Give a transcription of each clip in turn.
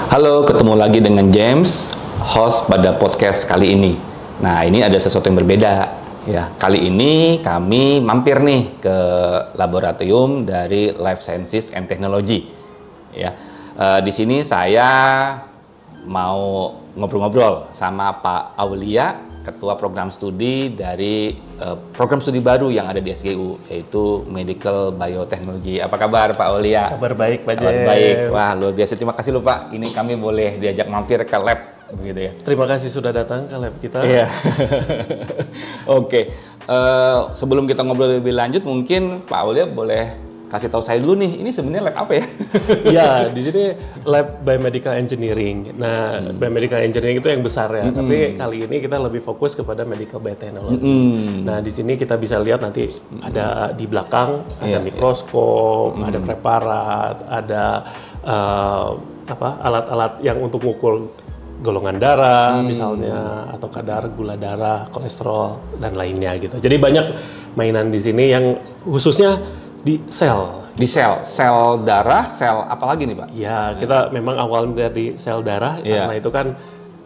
Halo, ketemu lagi dengan James, host pada podcast kali ini. Nah, ini ada sesuatu yang berbeda. Ya, kali ini kami mampir nih ke laboratorium dari Life Sciences and Technology. Ya, di sini saya mau ngobrol-ngobrol sama Pak Aulia, Ketua Program Studi dari program studi baru yang ada di SGU, yaitu Medical Biotechnology. Apa kabar Pak Aulia? Kabar baik, Pak James. Kabar baik. Wah, luar biasa. Terima kasih loh Pak. Ini kami boleh diajak mampir ke lab, begitu ya. Terima kasih sudah datang ke lab kita. Iya. Oke. Sebelum kita ngobrol lebih lanjut, mungkin Pak Aulia boleh kasih tahu saya dulu nih, ini sebenarnya lab apa ya? Iya, di sini lab Biomedical Engineering. Nah, Biomedical Engineering itu yang besar ya, tapi kali ini kita lebih fokus kepada Medical Biotechnology. Nah, di sini kita bisa lihat nanti ada di belakang ada mikroskop, ada preparat, ada alat-alat yang untuk mengukur golongan darah misalnya, atau kadar gula darah, kolesterol dan lainnya gitu. Jadi banyak mainan di sini yang khususnya di sel. Di sel darah, sel apa lagi nih Pak? Ya, kita memang awalnya dari sel darah, karena itu kan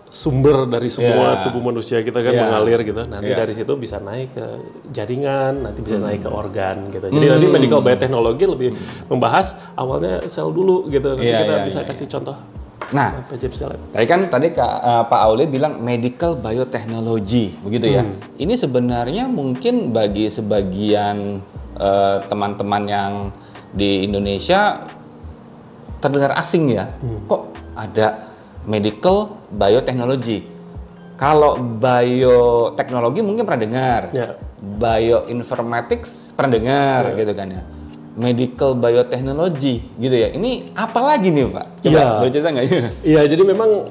sumber dari semua tubuh manusia kita kan mengalir gitu. Nanti dari situ bisa naik ke jaringan, nanti bisa naik ke organ gitu. Jadi nanti medical biotechnology lebih membahas awalnya sel dulu gitu. Nanti kita bisa kasih contoh. Nah, tadi Pak Aulia bilang medical biotechnology, begitu ya. Ini sebenarnya mungkin bagi sebagian teman-teman yang di Indonesia terdengar asing ya. Kok ada medical biotechnology? Kalau bioteknologi mungkin pernah dengar, bioinformatics pernah dengar, gitu kan ya. Medical biotechnology gitu ya. Ini apa lagi nih Pak? Coba boleh cerita nggak? Iya, jadi memang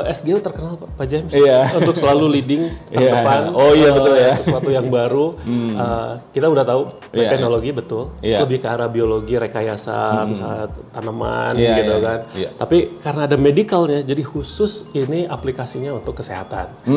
SGU terkenal Pak James untuk selalu leading terdepan. Oh iya betul ya. Sesuatu yang baru. Kita udah tahu teknologi betul. Lebih ke arah biologi, rekayasa, misalnya tanaman gitu kan. Tapi karena ada medicalnya, jadi khusus ini aplikasinya untuk kesehatan.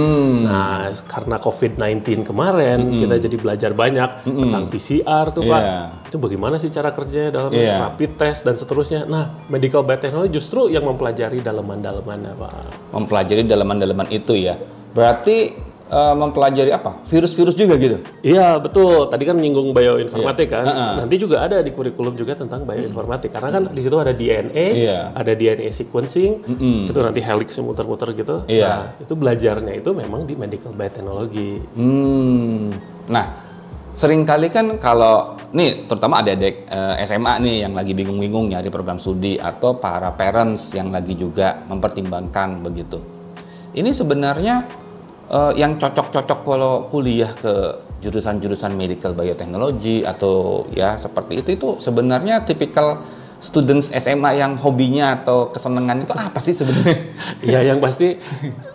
Nah, karena COVID-19 kemarin kita jadi belajar banyak tentang PCR tuh Pak. Itu bagaimana sih cara kerjanya dalam rapid test dan seterusnya. Nah, medical biotechnology justru yang mempelajari dalaman-dalamannya, Pak. Mempelajari dalaman-dalaman itu ya. Berarti mempelajari apa? Virus-virus juga gitu? Iya, betul. Tadi kan menyinggung bioinformatik kan. Nanti juga ada di kurikulum juga tentang bioinformatik. Karena kan di situ ada DNA, ada DNA sequencing, itu nanti helix muter-muter gitu. Nah, itu belajarnya itu memang di medical biotechnology. Nah, seringkali kan kalau nih terutama adik-adik SMA nih yang lagi bingung-bingung nyari program studi atau para parents yang lagi juga mempertimbangkan begitu. Ini sebenarnya yang cocok-cocok kalau kuliah ke jurusan-jurusan medical biotechnology atau ya seperti itu sebenarnya tipikal students SMA yang hobinya atau kesenangan itu apa sih sebenarnya? Ya yang pasti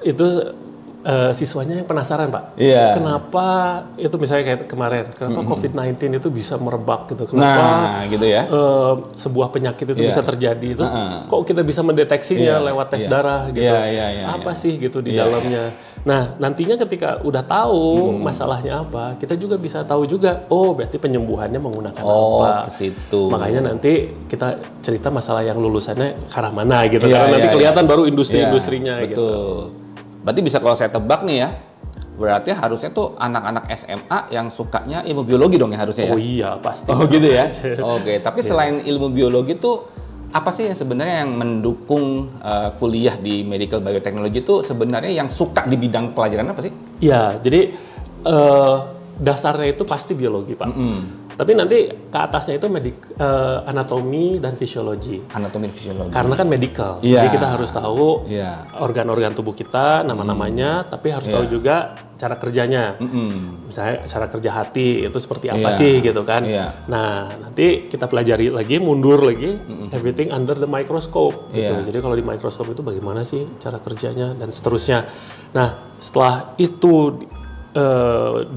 itu siswanya yang penasaran Pak, kenapa itu misalnya kayak kemarin, kenapa COVID-19 itu bisa merebak gitu, kenapa gitu ya. Sebuah penyakit itu bisa terjadi, terus kok kita bisa mendeteksinya lewat tes darah gitu, apa sih gitu di dalamnya. Nah nantinya ketika udah tahu masalahnya apa, kita juga bisa tahu juga, oh berarti penyembuhannya menggunakan apa. Ke situ. Makanya nanti kita cerita masalah yang lulusannya ke arah mana gitu, karena nanti kelihatan baru industri-industrinya gitu. Berarti bisa kalau saya tebak nih ya, berarti harusnya tuh anak-anak SMA yang sukanya ilmu biologi dong ya harusnya ya? Oh iya, pasti. Oh gitu ya? Oke, tapi selain ilmu biologi tuh, apa sih yang sebenarnya yang mendukung kuliah di medical biotechnology itu sebenarnya yang suka di bidang pelajaran apa sih? Iya, jadi dasarnya itu pasti biologi Pak. Tapi nanti ke atasnya itu anatomi dan fisiologi. Anatomi dan fisiologi. Karena kan medical. Jadi kita harus tahu organ-organ tubuh kita, nama-namanya, tapi harus tahu juga cara kerjanya. Misalnya cara kerja hati itu seperti apa sih gitu kan. Nah, nanti kita pelajari lagi, mundur lagi, everything under the microscope gitu. Jadi kalau di mikroskop itu bagaimana sih cara kerjanya dan seterusnya. Nah, setelah itu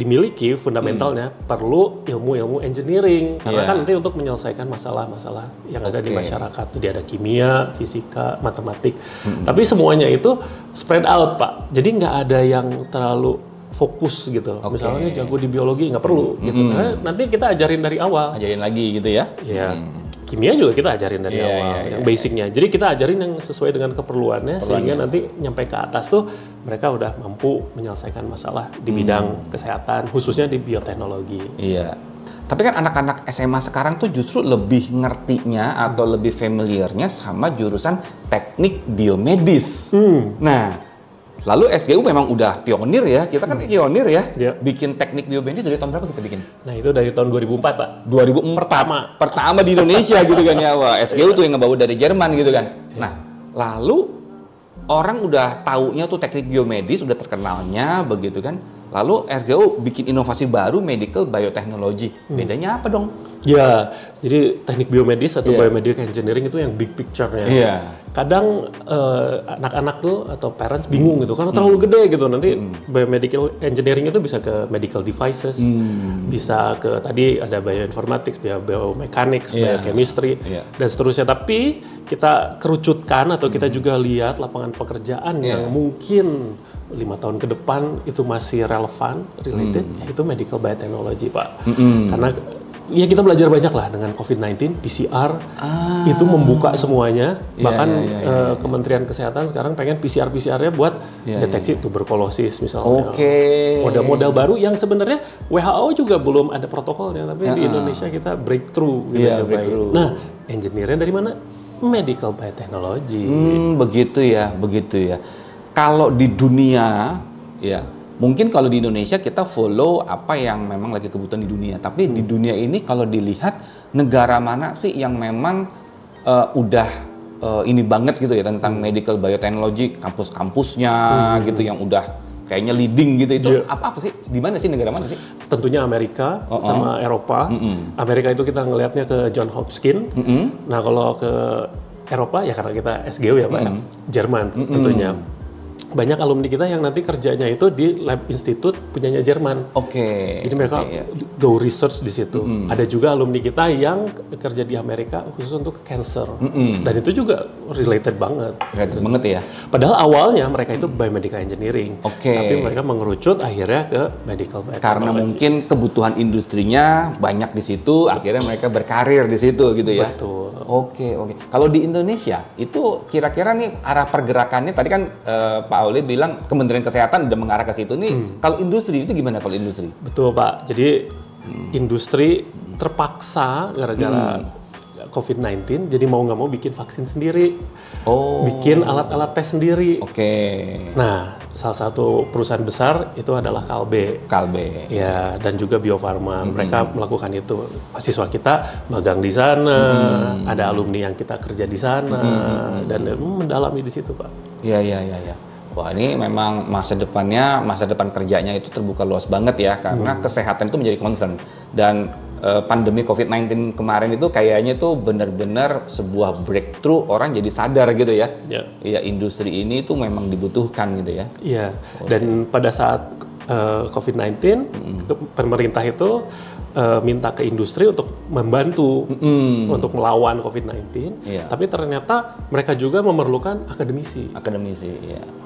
dimiliki fundamentalnya, perlu ilmu-ilmu engineering karena kan nanti untuk menyelesaikan masalah-masalah yang ada di masyarakat. Jadi ada kimia, fisika, matematik, tapi semuanya itu spread out Pak. Jadi nggak ada yang terlalu fokus gitu. Misalnya jago di biologi nggak perlu gitu. Karena nanti kita ajarin dari awal. Ajarin lagi gitu ya. Iya. kimia juga kita ajarin dari awal, yang basicnya. Jadi kita ajarin yang sesuai dengan keperluannya, sehingga nanti nyampe ke atas tuh mereka udah mampu menyelesaikan masalah di bidang kesehatan, khususnya di bioteknologi. Iya. Tapi kan anak-anak SMA sekarang tuh justru lebih ngertinya atau lebih familiarnya sama jurusan teknik biomedis. Nah, lalu SGU memang udah pionir ya, kita kan pionir ya, bikin teknik biomedis dari tahun berapa kita bikin? Nah itu dari tahun 2004 Pak. 2004 pertama di Indonesia gitu kan ya, wah SGU tuh yang ngebawa dari Jerman gitu kan. Nah lalu orang udah taunya tuh teknik biomedis, udah terkenalnya begitu kan. Lalu SGU bikin inovasi baru, medical biotechnology. Bedanya apa dong? Ya, jadi teknik biomedis atau biomedical engineering itu yang big picture-nya. Kadang anak-anak tuh atau parents bingung gitu, karena terlalu gede gitu. Nanti biomedical engineering itu bisa ke medical devices, bisa ke tadi ada bioinformatics, biomechanics, biochemistry, dan seterusnya. Tapi kita kerucutkan atau kita juga lihat lapangan pekerjaan yang mungkin 5 tahun ke depan itu masih relevan, related, yaitu medical biotechnology, Pak. Karena ya kita belajar banyak lah dengan COVID-19, PCR, itu membuka semuanya. Bahkan Kementerian Kesehatan sekarang pengen PCR-nya buat deteksi tuberkulosis misalnya. Model-model baru yang sebenarnya WHO juga belum ada protokolnya, tapi di Indonesia kita breakthrough. Gitu, Nah, engineer-nya dari mana? Medical biotechnology. Begitu ya. Kalau di dunia, ya mungkin kalau di Indonesia kita follow apa yang memang lagi kebutuhan di dunia. Tapi di dunia ini kalau dilihat negara mana sih yang memang udah ini banget gitu ya tentang medical biotechnology, kampus-kampusnya gitu yang udah kayaknya leading gitu. Itu apa sih? Di mana sih, negara mana sih? Tentunya Amerika sama Eropa. Amerika itu kita ngelihatnya ke Johns Hopkins. Nah kalau ke Eropa ya karena kita SGU ya Pak, Jerman tentunya. Banyak alumni kita yang nanti kerjanya itu di lab institute punyanya Jerman. Jadi mereka go research di situ. Ada juga alumni kita yang kerja di Amerika khusus untuk cancer. Dan itu juga related banget. Ya. Padahal awalnya mereka itu biomedical engineering. Tapi mereka mengerucut akhirnya ke medical biotechnology. Karena mungkin kebutuhan industrinya banyak di situ, akhirnya mereka berkarir di situ gitu ya. Betul. Oke. Kalau di Indonesia itu kira-kira nih arah pergerakannya tadi kan Pak Auli bilang Kementerian Kesehatan udah mengarah ke situ nih. Kalau industri itu gimana kalau industri? Betul Pak. Jadi industri terpaksa gara-gara COVID-19, jadi mau nggak mau bikin vaksin sendiri, bikin alat-alat tes sendiri. Nah, salah satu perusahaan besar itu adalah Kalbe. Ya, dan juga Bio Farma. Mereka melakukan itu. Mahasiswa kita magang di sana, ada alumni yang kita kerja di sana, dan mendalami di situ, Pak. Iya. Wah, ini memang masa depan kerjanya itu terbuka luas banget ya, karena kesehatan itu menjadi concern. Dan pandemi COVID-19 kemarin itu kayaknya tuh benar-benar sebuah breakthrough, orang jadi sadar gitu ya. Iya, industri ini tuh memang dibutuhkan gitu ya. Iya, dan pada saat COVID-19, pemerintah itu minta ke industri untuk membantu untuk melawan COVID-19, tapi ternyata mereka juga memerlukan akademisi.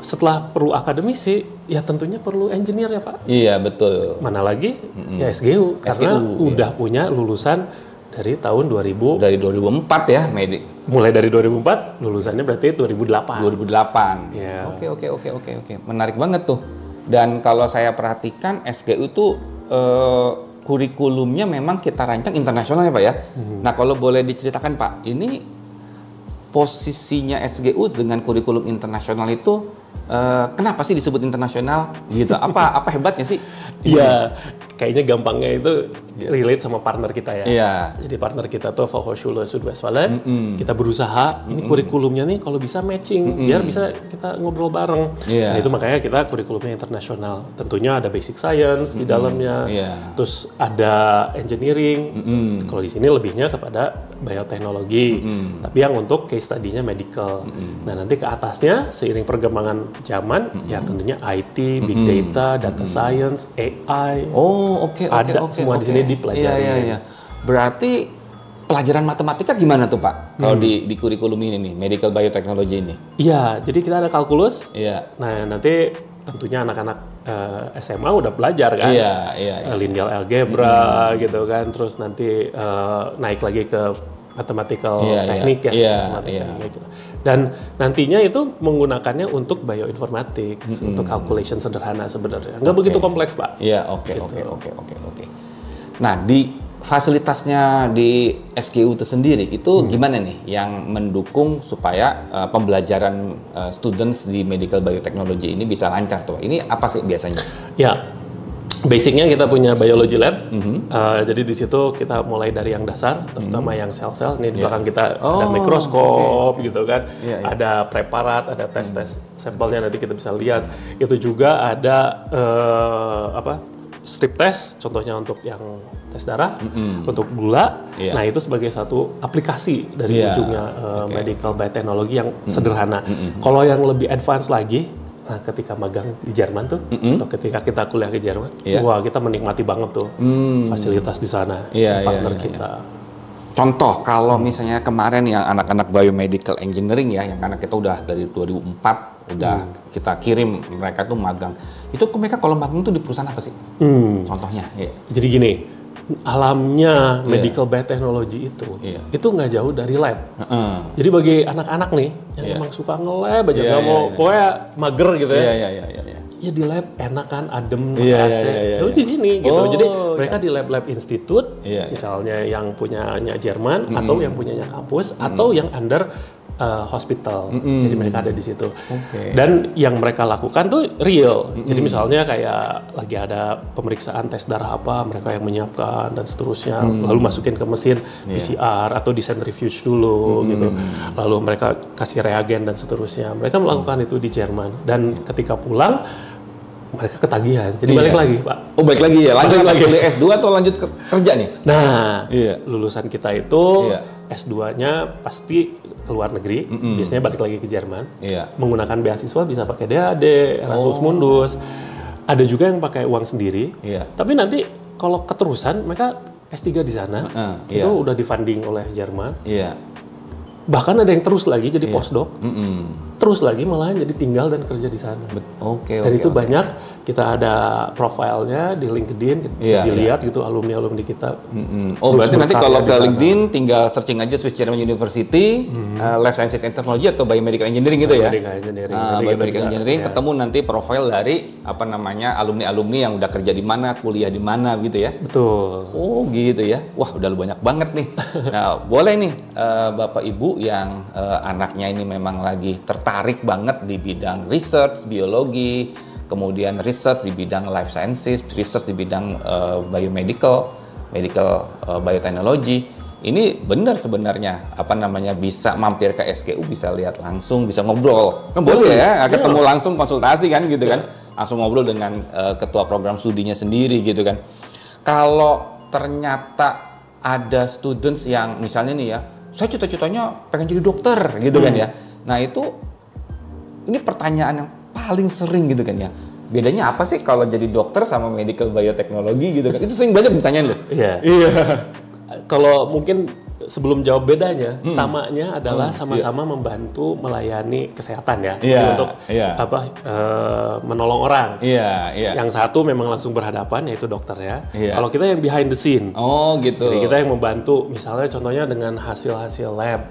Setelah perlu akademisi, ya tentunya perlu engineer ya Pak. Iya, betul. Mana lagi? Ya SGU, karena udah punya lulusan dari tahun 2000. Dari 2004 ya, mulai dari 2004, lulusannya berarti 2008. Oke. Menarik banget tuh. Dan kalau saya perhatikan SGU tuh kurikulumnya memang kita rancang internasional ya Pak ya. Nah kalau boleh diceritakan Pak, ini posisinya SGU dengan kurikulum internasional itu kenapa sih disebut internasional gitu? Apa hebatnya sih? Iya, kayaknya gampangnya itu relate sama partner kita ya. Jadi partner kita tuh Fachhochschule Südwestfalen. Kita berusaha ini kurikulumnya nih kalau bisa matching, biar bisa kita ngobrol bareng. Nah itu makanya kita kurikulumnya internasional. Tentunya ada basic science di dalamnya, terus ada engineering. Kalau di sini lebihnya kepada bioteknologi, tapi yang untuk case study-nya medical. Nah nanti ke atasnya seiring perkembangan zaman, ya tentunya IT, big data, data science, AI. Ada semua di sini dipelajari. Berarti pelajaran matematika gimana tuh Pak? Kalau di kurikulum ini nih, medical biotechnology ini? Iya, jadi kita ada kalkulus. Nah nanti tentunya anak-anak SMA udah belajar kan, linear algebra gitu kan, terus nanti naik lagi ke mathematical teknik teknik. Dan nantinya itu menggunakannya untuk bioinformatics, untuk calculation sederhana sebenarnya. Nggak begitu kompleks, Pak. Iya, oke. Nah, di fasilitasnya di SGU itu sendiri, itu gimana nih yang mendukung supaya pembelajaran students di medical biotechnology ini bisa lancar tuh? Ini apa sih biasanya? Ya, basicnya kita punya biology lab, jadi di situ kita mulai dari yang dasar, terutama yang sel-sel. Ini di belakang kita ada mikroskop, gitu kan, ada preparat, ada tes sampelnya nanti kita bisa lihat. Itu juga ada strip test, contohnya untuk yang tes darah, untuk gula. Nah itu sebagai satu aplikasi dari ujungnya medical biotechnology yang sederhana. Kalau yang lebih advance lagi, nah ketika magang di Jerman tuh, atau ketika kita kuliah ke Jerman, wah kita menikmati banget tuh fasilitas di sana, partner kita. Contoh kalau misalnya kemarin yang anak-anak biomedical engineering ya, yang anak kita udah dari 2004 udah kita kirim mereka tuh magang. Itu mereka kalau magang tuh di perusahaan apa sih? Contohnya. Jadi gini, alamnya medical biotechnology itu nggak jauh dari lab. Jadi bagi anak-anak nih yang emang suka nge-lab aja, nggak mau pokoknya mager gitu ya. Ya di lab enak kan, adem, AC. Lalu di sini gitu. Jadi mereka di lab-lab institut, misalnya yang punyanya Jerman atau yang punyanya kampus atau yang under hospital. Jadi mereka ada di situ. Dan yang mereka lakukan tuh real. Jadi misalnya kayak lagi ada pemeriksaan tes darah apa, mereka yang menyiapkan dan seterusnya. Lalu masukin ke mesin PCR atau di centrifuge dulu gitu. Lalu mereka kasih reagen dan seterusnya. Mereka melakukan itu di Jerman. Dan ketika pulang mereka ketagihan. Jadi balik lagi, Pak. Oh, balik lagi ya. Lanjut lagi S2 atau lanjut kerja nih? Nah, lulusan kita itu S2-nya pasti ke luar negeri, biasanya balik lagi ke Jerman. Menggunakan beasiswa bisa pakai DAD, Erasmus Mundus. Ada juga yang pakai uang sendiri. Tapi nanti kalau keterusan mereka S3 di sana, itu udah di-funding oleh Jerman. Bahkan ada yang terus lagi jadi postdoc. Terus lagi malahan jadi tinggal dan kerja di sana. Dan itu banyak, kita ada profilnya di LinkedIn, bisa dilihat gitu alumni-alumni kita. Oh berarti nanti kalau ke LinkedIn tinggal searching aja Swiss German University, Life Sciences and Technology atau Biomedical Engineering gitu ya? Biomedical Engineering, ketemu nanti profil dari apa namanya alumni-alumni yang udah kerja di mana, kuliah di mana gitu ya? Betul. Oh gitu ya, wah udah banyak banget nih. Nah boleh nih Bapak Ibu yang anaknya ini memang lagi tertarik banget di bidang research, biologi, kemudian research di bidang life sciences, research di bidang biomedical, biotechnology. Ini benar sebenarnya apa namanya bisa mampir ke SGU, bisa lihat langsung, bisa ngobrol. Kan boleh ya, ketemu langsung konsultasi kan gitu kan. Langsung ngobrol dengan ketua program studinya sendiri gitu kan. Kalau ternyata ada students yang misalnya nih ya, saya cita-citanya pengen jadi dokter gitu kan ya. Nah itu ini pertanyaan yang paling sering gitu kan ya. Bedanya apa sih kalau jadi dokter sama medical biotechnology gitu kan? Itu sering banyak ditanyain loh. Iya. Kalau mungkin sebelum jawab bedanya, samanya adalah sama-sama membantu melayani kesehatan ya. Untuk menolong orang. Yang satu memang langsung berhadapan yaitu dokter ya. Kalau kita yang behind the scene. Oh gitu. Jadi kita yang membantu, misalnya contohnya dengan hasil-hasil lab.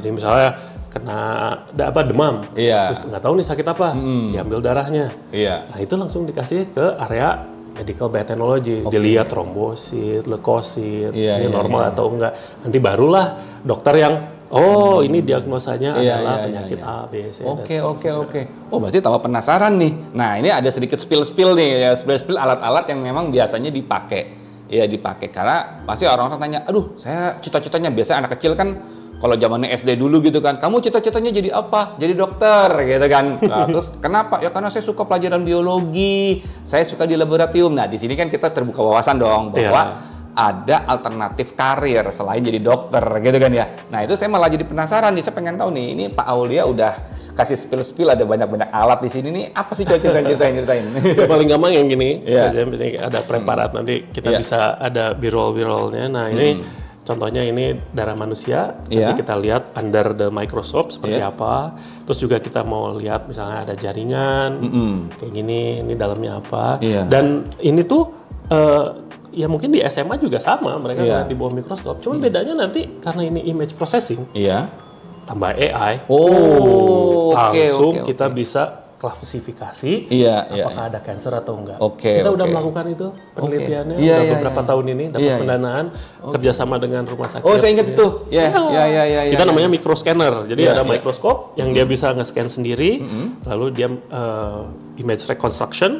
Jadi misalnya kena demam, terus nggak tahu nih sakit apa, diambil darahnya. Nah itu langsung dikasih ke area medical biotechnology, dilihat trombosit, leukosit, ini normal atau enggak. Nanti barulah dokter yang ini diagnosanya adalah penyakit A, B, C. Oke. Oh berarti tambah penasaran nih. Nah ini ada sedikit spill nih ya, spill alat-alat yang memang biasanya dipakai. Ya dipakai karena pasti orang-orang tanya, aduh saya cita-citanya biasa anak kecil kan. Kalau zamannya SD dulu gitu kan, kamu cita-citanya jadi apa? Jadi dokter gitu kan. Nah, terus kenapa? Ya karena saya suka pelajaran biologi, saya suka di laboratorium. Nah di sini kan kita terbuka wawasan dong bahwa ada alternatif karir selain jadi dokter gitu kan ya. Nah itu saya malah jadi penasaran nih, saya pengen tahu nih, ini Pak Aulia udah kasih spill ada banyak-banyak alat di sini nih, apa sih coba ceritain? Paling gampang yang gini, ada preparat nanti kita bisa ada birol-birolnya. Nah ini contohnya ini darah manusia, nanti kita lihat under the microscope seperti apa. Terus juga kita mau lihat misalnya ada jaringan, kayak gini, ini dalamnya apa. Dan ini tuh ya mungkin di SMA juga sama, mereka ngeliat di bawah mikroskop. Cuma bedanya nanti karena ini image processing, tambah AI, langsung kita bisa klasifikasi apakah ada cancer atau enggak. Kita udah melakukan itu penelitiannya udah beberapa tahun ini, dapat pendanaan kerjasama dengan rumah sakit. Saya ingat itu. Kita namanya microscanner. Jadi ada mikroskop yang dia bisa nge-scan sendiri, lalu dia image reconstruction,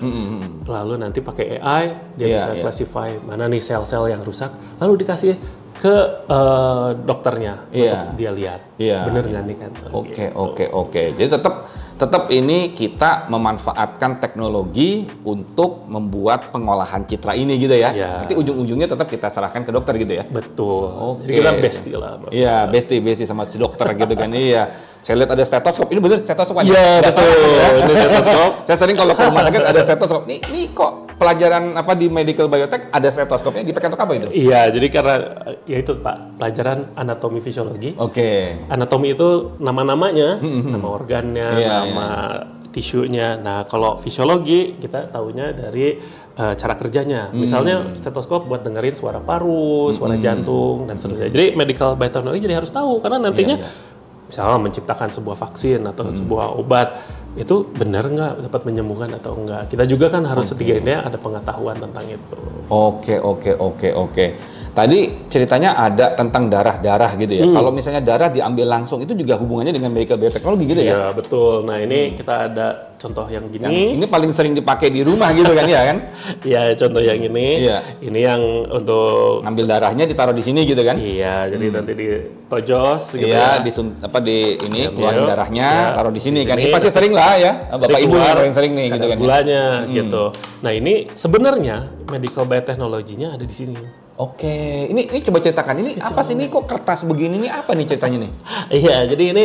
lalu nanti pakai AI dia bisa classify mana nih sel-sel yang rusak, lalu dikasih ke dokternya untuk dia lihat bener nggak nih cancer. Oke. Jadi tetap ini kita memanfaatkan teknologi untuk membuat pengolahan citra ini gitu ya. Nanti ujung-ujungnya tetap kita serahkan ke dokter gitu ya. Betul. Jadi kita bestie lah. Iya, bestie sama si dokter gitu kan. Iya. Saya lihat ada stetoskop. Ini bener stetoskop aja. Iya, betul. Ini stetoskop. Saya sering kalau ke rumah sakit ada stetoskop. Nih kok pelajaran apa di medical biotech ada stetoskopnya dipakai untuk apa itu? Iya, jadi karena ya itu Pak, pelajaran anatomi fisiologi. Anatomi itu nama-namanya, nama organnya, nama tisunya. Nah, kalau fisiologi kita taunya dari cara kerjanya. Misalnya stetoskop buat dengerin suara paru, suara jantung dan seterusnya. Jadi medical biotechnology jadi harus tahu karena nantinya misalnya menciptakan sebuah vaksin atau sebuah obat itu benar nggak dapat menyembuhkan atau enggak. Kita juga kan harus setidaknya ada pengetahuan tentang itu. Oke. Tadi ceritanya ada tentang darah-darah gitu ya. Kalau misalnya darah diambil langsung itu juga hubungannya dengan medical bioteknologi gitu ya? Iya, betul. Nah, ini kita ada contoh yang gini. Ini paling sering dipakai di rumah gitu kan ya kan? Iya, contoh yang ini. Ini yang untuk ngambil darahnya ditaruh di sini gitu kan? Iya, jadi nanti ditojos gitu keluarin darahnya, taruh di sini kan. Ini pasti sering lah ya. Bapak Ibu yang sering nih gitu kan. Gulanya gitu. Nah, ini sebenarnya medical biotechnology-nya ada di sini. Ini coba ceritakan. Ini apa sih ini kok kertas begini nih apa nih ceritanya nih? Iya, jadi ini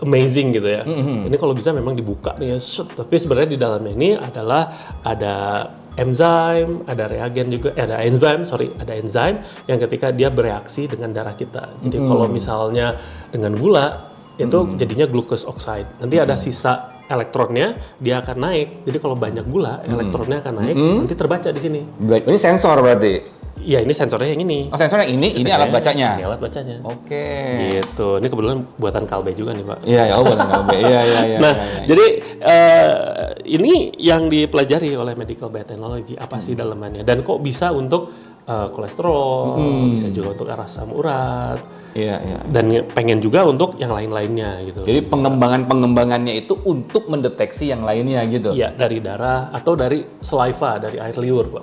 amazing gitu ya. Ini kalau bisa memang dibuka nih ya. Tapi sebenarnya di dalamnya ini adalah ada enzim, ada reagen juga, ada enzim yang ketika dia bereaksi dengan darah kita. Jadi kalau misalnya dengan gula itu jadinya glucose oxide. Nanti ada sisa elektronnya, dia akan naik. Jadi kalau banyak gula, elektronnya akan naik. Nanti terbaca di sini. Ini sensor berarti. Iya, ini sensornya yang ini. Sensornya ini alat bacanya. Ini alat bacanya. Oke. Gitu. Ini kebetulan buatan Kalbe juga nih, Pak. Iya, buatan Kalbe. Iya. Nah, jadi ini yang dipelajari oleh medical biotechnology apa sih dalamannya dan kok bisa untuk kolesterol, bisa juga untuk asam urat. Iya. Dan pengen juga untuk yang lain-lainnya gitu. Jadi pengembangannya itu untuk mendeteksi yang lainnya gitu. Iya, dari darah atau dari saliva, dari air liur, Pak.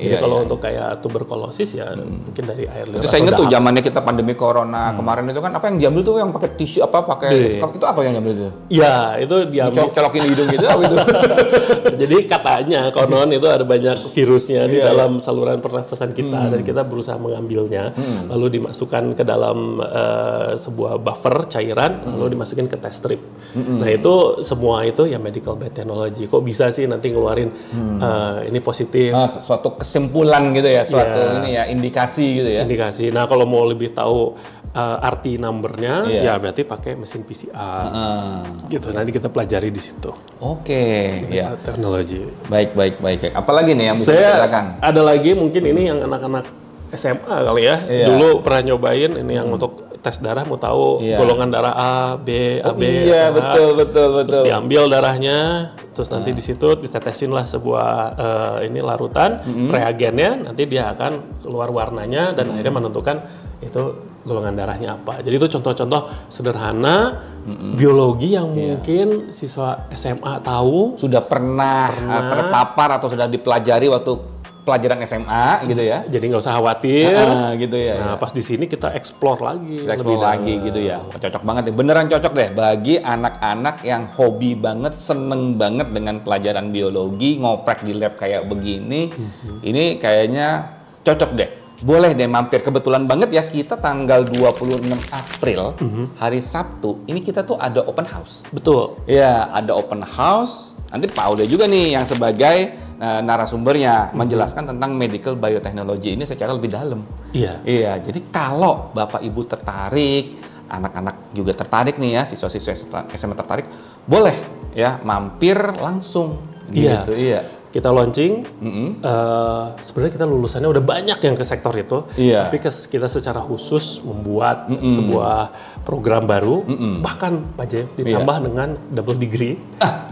Jadi kalau untuk kayak tuberkulosis ya mungkin dari air liur. Itu saya ingat tuh zamannya kita pandemi corona kemarin itu kan apa yang diambil tuh yang pakai tisu itu apa yang diambil itu? Iya, itu diambil colokin di hidung gitu apa itu? Jadi katanya konon itu ada banyak virusnya di dalam saluran pernafasan kita dan kita berusaha mengambilnya lalu dimasukkan ke dalam sebuah buffer cairan lalu dimasukin ke test strip. Nah, itu semua itu ya medical biotechnology. Kok bisa sih nanti ngeluarin ini positif? Suatu kesimpulan gitu ya, ini ya indikasi gitu ya. Indikasi. Nah, kalau mau lebih tahu RT number-nya ya berarti pakai mesin PCR. Gitu. Nanti kita pelajari di situ. Teknologi. Baik. Apalagi nih yang bisa diceritakan? Ada lagi mungkin ini yang anak-anak SMA kali ya. Dulu pernah nyobain ini yang untuk tes darah mau tahu golongan darah A, B, AB. Betul. Terus diambil darahnya, terus nanti di situ ditetesin lah sebuah ini larutan reagennya, nanti dia akan keluar warnanya dan akhirnya menentukan itu golongan darahnya apa. Jadi itu contoh-contoh sederhana biologi yang mungkin siswa SMA tahu, sudah pernah terpapar atau sudah dipelajari waktu pelajaran SMA gitu ya. Jadi nggak usah khawatir gitu ya. Nah, pas di sini kita explore lagi. Gitu ya. Cocok banget deh. Beneran cocok deh bagi anak-anak yang hobi banget, seneng banget dengan pelajaran biologi, ngoprek di lab kayak begini. Ini kayaknya cocok deh. Boleh deh mampir. Kebetulan banget ya kita tanggal 26 April hari Sabtu ini kita tuh ada open house. Betul. Ya, ada open house. Nanti Pak Aude juga nih yang sebagai narasumbernya menjelaskan tentang medical biotechnology ini secara lebih dalam. Iya. Jadi kalau Bapak Ibu tertarik, anak-anak juga tertarik nih ya, siswa-siswa SMA tertarik, boleh ya mampir langsung. Gitu. Iya. kita launching, sebenarnya kita lulusannya udah banyak yang ke sektor itu, tapi kita secara khusus membuat sebuah program baru, bahkan Pak James ditambah dengan double degree.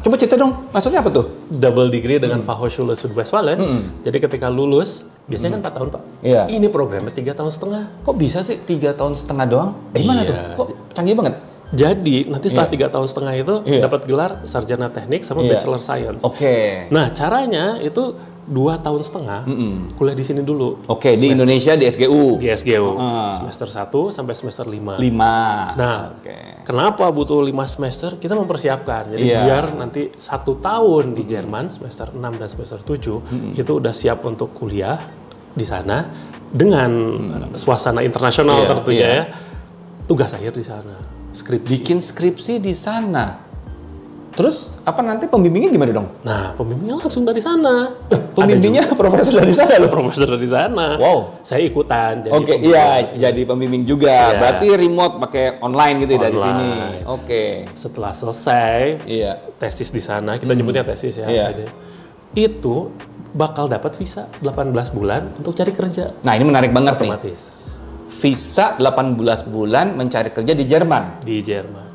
Coba cerita dong, maksudnya apa tuh? Double degree dengan Fachhochschule Südwestfalen. Jadi ketika lulus, biasanya kan 4 tahun Pak. Ini programnya 3,5 tahun. Kok bisa sih 3,5 tahun doang? Gimana tuh? Kok canggih banget? Jadi nanti setelah 3,5 tahun itu dapat gelar sarjana teknik sama bachelor science. Nah caranya itu 2,5 tahun kuliah di sini dulu. Di Indonesia di SGU. Di SGU. Semester 1 sampai semester 5. Nah, kenapa butuh 5 semester? Kita mempersiapkan. Jadi biar nanti 1 tahun di Jerman semester 6 dan semester 7 itu udah siap untuk kuliah di sana dengan suasana internasional tentunya ya. Tugas akhir di sana. Skripsi. Bikin skripsi di sana. Terus apa nanti pembimbingnya gimana dong? Nah, pembimbingnya langsung dari sana. Pembimbingnya profesor dari sana loh. Profesor dari sana. Wow. Saya ikutan. Jadi pembimbing juga. Berarti remote pakai online gitu ya dari sini. Setelah selesai tesis di sana, kita nyebutnya tesis ya. Itu bakal dapat visa 18 bulan untuk cari kerja. Nah, ini menarik banget otomatis. Visa 18 bulan mencari kerja di Jerman. Di Jerman.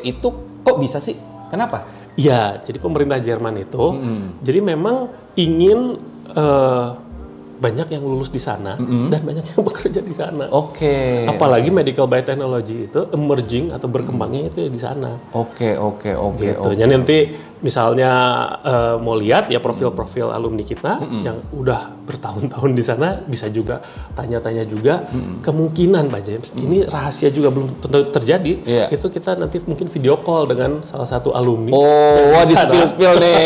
Itu kok bisa sih? Kenapa? Ya, jadi pemerintah Jerman itu, jadi memang ingin banyak yang lulus di sana dan banyak yang bekerja di sana. Apalagi medical biotechnology itu emerging atau berkembangnya itu di sana. Jadi nanti misalnya mau lihat ya profil-profil alumni kita yang udah bertahun-tahun di sana, bisa juga tanya-tanya juga. Kemungkinan Pak James, ini rahasia juga belum tentu terjadi. Itu kita nanti mungkin video call dengan salah satu alumni. Di spill nih.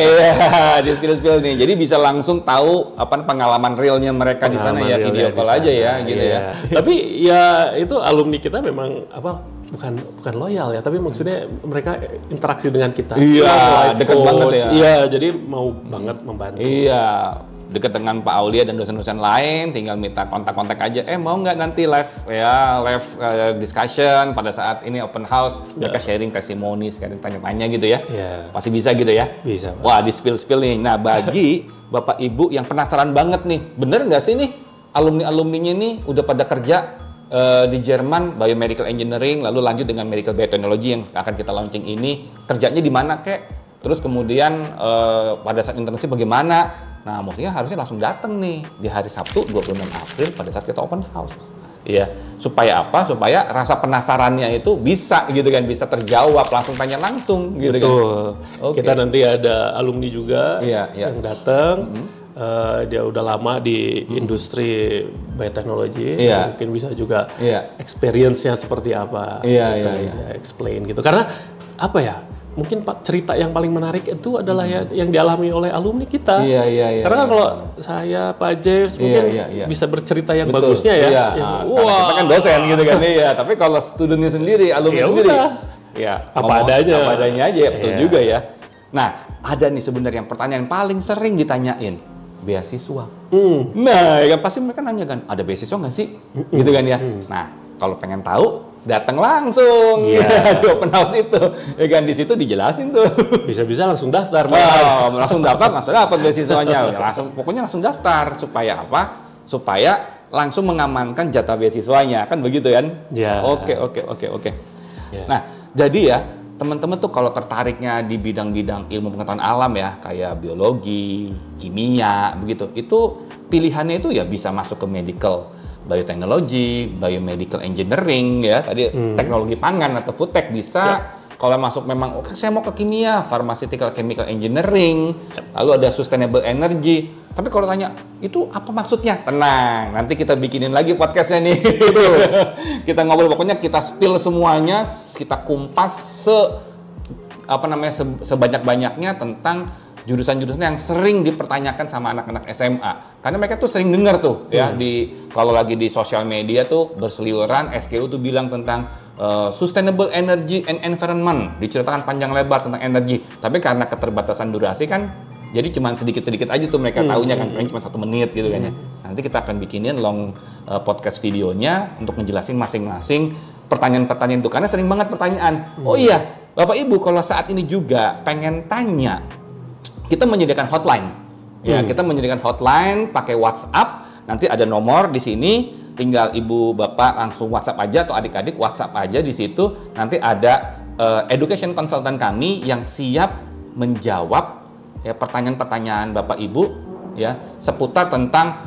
Di spill nih. Jadi bisa langsung tahu apa pengalaman realnya mereka di sana ya, video call aja ya gitu ya. Tapi ya itu alumni kita memang bukan loyal ya, tapi maksudnya mereka interaksi dengan kita. Dekat banget ya. Jadi mau banget membantu. Dekat dengan Pak Aulia dan dosen-dosen lain, tinggal minta kontak-kontak aja. Mau nggak nanti live discussion pada saat ini open house, mereka sharing testimoni, sekarang tanya-tanya gitu ya. Pasti bisa gitu ya. Bisa. Pak. Wah, di spill nih. Nah, bagi Bapak Ibu yang penasaran banget nih, bener nggak sih nih alumni-alumninya nih udah pada kerja di Jerman biomedical engineering, lalu lanjut dengan medical biotechnology yang akan kita launching ini, kerjanya di mana kek? Terus kemudian pada saat internship bagaimana? Nah, maksudnya harusnya langsung datang nih di hari Sabtu 26 April pada saat kita open house. Supaya apa? Supaya rasa penasarannya itu bisa gitu kan, bisa terjawab, langsung tanya langsung gitu kan. Kita nanti ada alumni juga yang datang. Dia udah lama di industri bioteknologi, mungkin bisa juga experience-nya seperti apa, dia explain gitu. Karena apa ya? Mungkin cerita yang paling menarik itu adalah yang dialami oleh alumni kita. Karena kan kalau saya Pak James mungkin bisa bercerita yang bagusnya ya. Kita kan dosen gitu kan tapi kalau studentnya sendiri, alumni sendiri, apa adanya aja ya, betul juga ya. Nah, ada nih sebenarnya pertanyaan paling sering ditanyain, beasiswa. Nah, yang pasti mereka nanya kan, ada beasiswa nggak sih? Gitu kan ya. Nah, kalau pengen tahu, datang langsung di open house itu, kan di situ dijelasin tuh. Bisa-bisa langsung daftar. Langsung daftar, langsung dapat beasiswanya. Pokoknya langsung daftar supaya apa? Supaya langsung mengamankan jatah beasiswanya, kan begitu kan? Oke. Nah, jadi ya teman-teman tuh kalau tertariknya di bidang-bidang ilmu pengetahuan alam ya, kayak biologi, kimia, begitu, itu pilihannya itu ya bisa masuk ke medical biotechnology, biomedical engineering ya, tadi teknologi pangan atau food tech bisa. Kalau masuk memang saya mau ke kimia, pharmaceutical chemical engineering, lalu ada sustainable energy. Tapi kalau tanya, itu apa maksudnya? Tenang, nanti kita bikinin lagi podcastnya nih. Kita ngobrol, pokoknya kita spill semuanya, kita kumpas sebanyak-banyaknya tentang jurusan-jurusan yang sering dipertanyakan sama anak-anak SMA. Karena mereka tuh sering dengar tuh ya kalau lagi di sosial media tuh berseliweran, SKU tuh bilang tentang sustainable energy and environment, diceritakan panjang lebar tentang energi. Tapi karena keterbatasan durasi kan, jadi cuma sedikit-sedikit aja tuh mereka taunya kan, paling cuma 1 menit gitu kan ya. Nanti kita akan bikinin long podcast videonya untuk ngejelasin masing-masing pertanyaan-pertanyaan itu. Karena sering banget pertanyaan, oh iya Bapak Ibu kalau saat ini juga pengen tanya kita menyediakan hotline. Ya, kita menyediakan hotline pakai WhatsApp. Nanti ada nomor di sini, tinggal ibu bapak langsung WhatsApp aja atau adik-adik WhatsApp aja di situ. Nanti ada education consultant kami yang siap menjawab ya pertanyaan-pertanyaan bapak ibu ya seputar tentang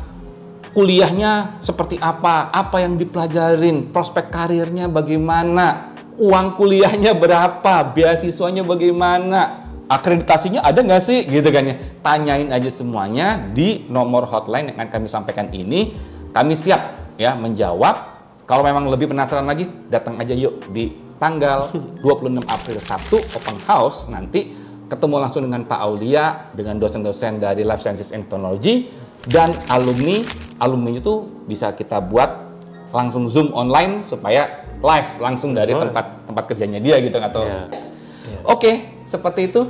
kuliahnya seperti apa yang dipelajarin, prospek karirnya bagaimana, uang kuliahnya berapa, beasiswanya bagaimana, akreditasinya ada nggak sih, gitu kan ya. Tanyain aja semuanya di nomor hotline yang akan kami sampaikan ini. Kami siap ya menjawab. Kalau memang lebih penasaran lagi, datang aja yuk di tanggal 26 April Sabtu open house. Nanti ketemu langsung dengan Pak Aulia, dengan dosen-dosen dari Life Sciences and Technology dan alumni itu bisa kita buat langsung Zoom online supaya live langsung dari tempat kerjanya dia gitu atau Oke, seperti itu.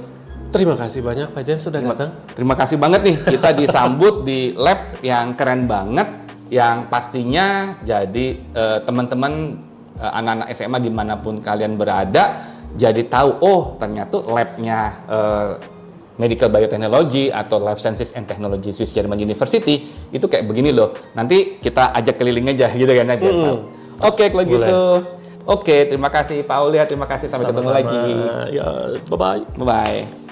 Terima kasih banyak Pak James sudah datang. Terima kasih banget nih, kita disambut di lab yang keren banget, yang pastinya jadi teman-teman anak-anak SMA dimanapun kalian berada jadi tahu, oh ternyata labnya Medical Biotechnology atau Life Sciences and Technology Swiss German University itu kayak begini loh. Nanti kita ajak keliling aja gitu kan aja. Oke, kalau gitu. Oke, terima kasih Pak Aulia, terima kasih sampai ketemu lagi. Ya, bye-bye. Bye-bye.